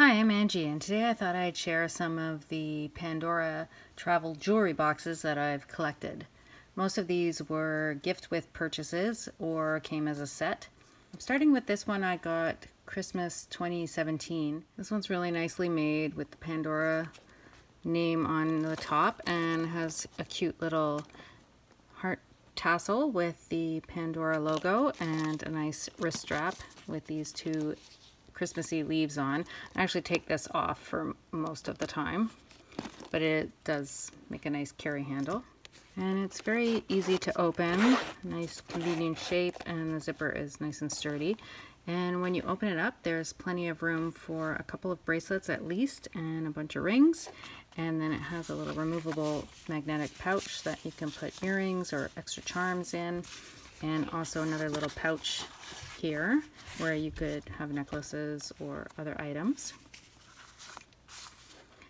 Hi, I'm Angie, and today I thought I'd share some of the Pandora travel jewelry boxes that I've collected. Most of these were gift with purchases or came as a set. I'm starting with this one I got Christmas 2017. This one's really nicely made with the Pandora name on the top and has a cute little heart tassel with the Pandora logo and a nice wrist strap with these two Christmassy leaves on. I actually take this off for most of the time, but it does make a nice carry handle. And it's very easy to open, nice convenient shape, and the zipper is nice and sturdy. And when you open it up, there's plenty of room for a couple of bracelets at least and a bunch of rings. And then it has a little removable magnetic pouch that you can put earrings or extra charms in, and also another little pouch here where you could have necklaces or other items.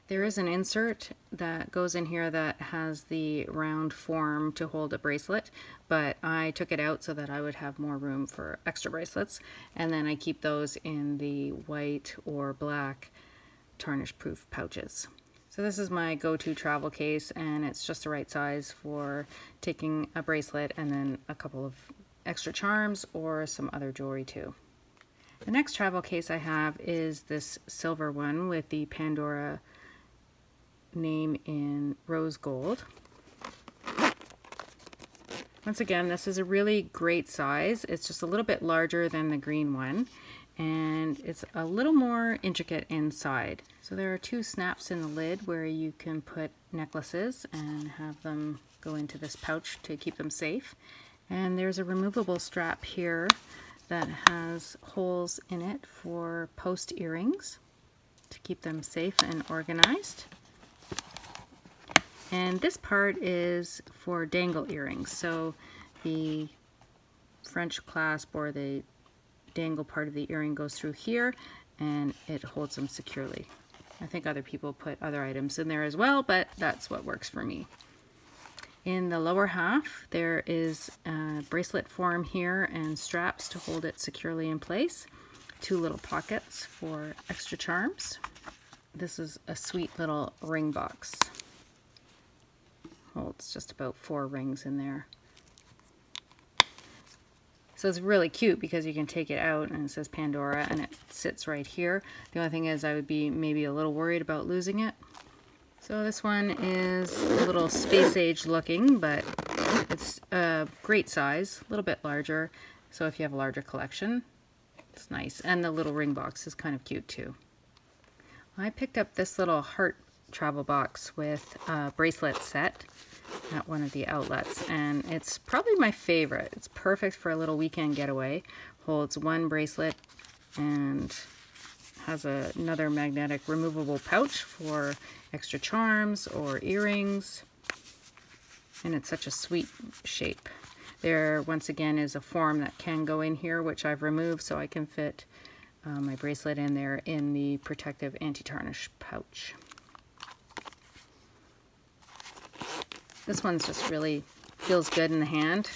There is an insert that goes in here that has the round form to hold a bracelet, but I took it out so that I would have more room for extra bracelets, and then I keep those in the white or black tarnish proof pouches. So this is my go-to travel case, and it's just the right size for taking a bracelet and then a couple of extra charms or some other jewelry too. The next travel case I have is this silver one with the Pandora name in rose gold. Once again, this is a really great size. It's just a little bit larger than the green one, and it's a little more intricate inside. So there are two snaps in the lid where you can put necklaces and have them go into this pouch to keep them safe. And there's a removable strap here that has holes in it for post earrings to keep them safe and organized. And this part is for dangle earrings. So the French clasp or the dangle part of the earring goes through here and it holds them securely. I think other people put other items in there as well, but that's what works for me. In the lower half, there is a bracelet form here and straps to hold it securely in place. Two little pockets for extra charms. This is a sweet little ring box. Holds just about 4 rings in there. So it's really cute because you can take it out and it says Pandora and it sits right here. The only thing is I would be maybe a little worried about losing it. So this one is a little space age looking, but it's a great size, a little bit larger. So if you have a larger collection, it's nice. And the little ring box is kind of cute too. I picked up this little heart travel box with a bracelet set at one of the outlets, and it's probably my favorite. It's perfect for a little weekend getaway. Holds one bracelet and has another magnetic removable pouch for extra charms or earrings, and it's such a sweet shape. There once again is a form that can go in here, which I've removed so I can fit my bracelet in there in the protective anti-tarnish pouch. This one's just really feels good in the hand.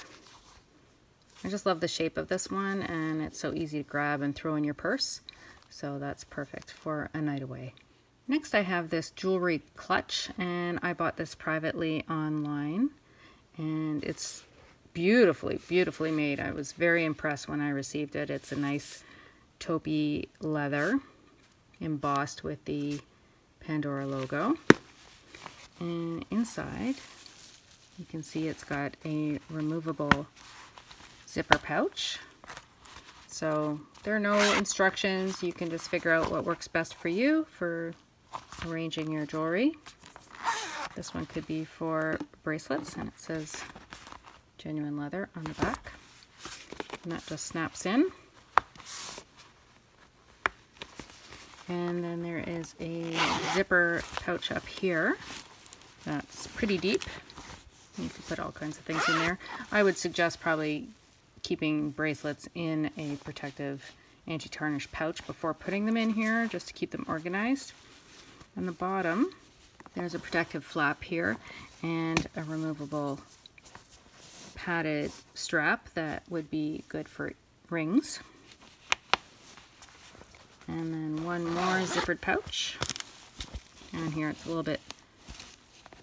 I just love the shape of this one, and it's so easy to grab and throw in your purse. So that's perfect for a night away. Next I have this jewelry clutch, and I bought this privately online, and it's beautifully, beautifully made. I was very impressed when I received it. It's a nice taupey leather embossed with the Pandora logo. And inside you can see it's got a removable zipper pouch. So there are no instructions. You can just figure out what works best for you for arranging your jewelry. This one could be for bracelets, and it says genuine leather on the back. And that just snaps in. And then there is a zipper pouch up here that's pretty deep. You can put all kinds of things in there. I would suggest probably keeping bracelets in a protective anti-tarnish pouch before putting them in here, just to keep them organized. On the bottom, there's a protective flap here and a removable padded strap that would be good for rings. And then one more zippered pouch. And here it's a little bit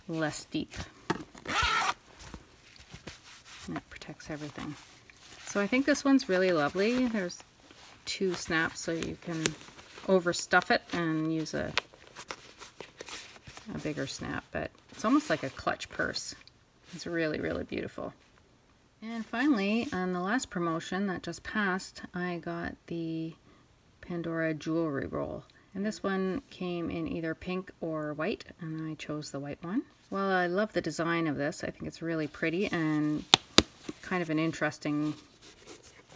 less deep. And that protects everything. So I think this one's really lovely. There's 2 snaps so you can overstuff it and use a bigger snap, but it's almost like a clutch purse. It's really, really beautiful. And finally, on the last promotion that just passed, I got the Pandora jewelry roll. And this one came in either pink or white, and I chose the white one. Well, I love the design of this. I think it's really pretty and kind of an interesting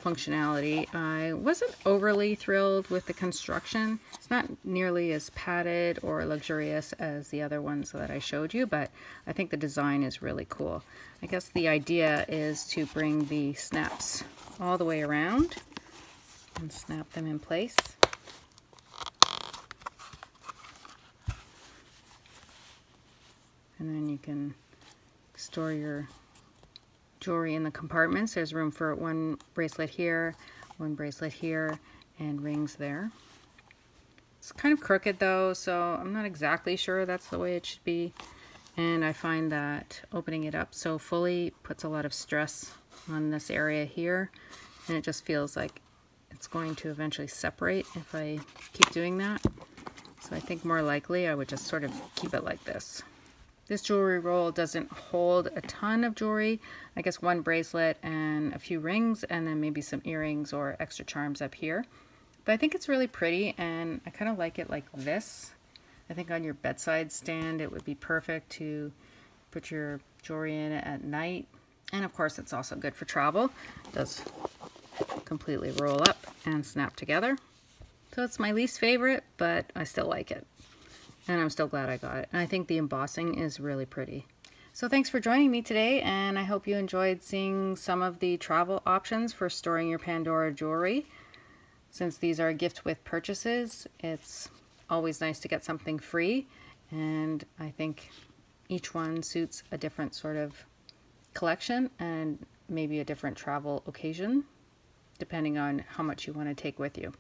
functionality. I wasn't overly thrilled with the construction. It's not nearly as padded or luxurious as the other ones that I showed you, but I think the design is really cool. I guess the idea is to bring the snaps all the way around and snap them in place. And then you can store your jewelry in the compartments. There's room for one bracelet here, one bracelet here, and rings there. It's kind of crooked though, so I'm not exactly sure that's the way it should be. And I find that opening it up so fully puts a lot of stress on this area here, and it just feels like it's going to eventually separate if I keep doing that. So I think more likely I would just sort of keep it like this. This jewelry roll doesn't hold a ton of jewelry. I guess one bracelet and a few rings, and then maybe some earrings or extra charms up here. But I think it's really pretty, and I kind of like it like this. I think on your bedside stand it would be perfect to put your jewelry in at night. And of course it's also good for travel. It does completely roll up and snap together. So it's my least favorite, but I still like it. And I'm still glad I got it. And I think the embossing is really pretty. So thanks for joining me today, and I hope you enjoyed seeing some of the travel options for storing your Pandora jewelry. Since these are gift with purchases, it's always nice to get something free, and I think each one suits a different sort of collection and maybe a different travel occasion, depending on how much you want to take with you.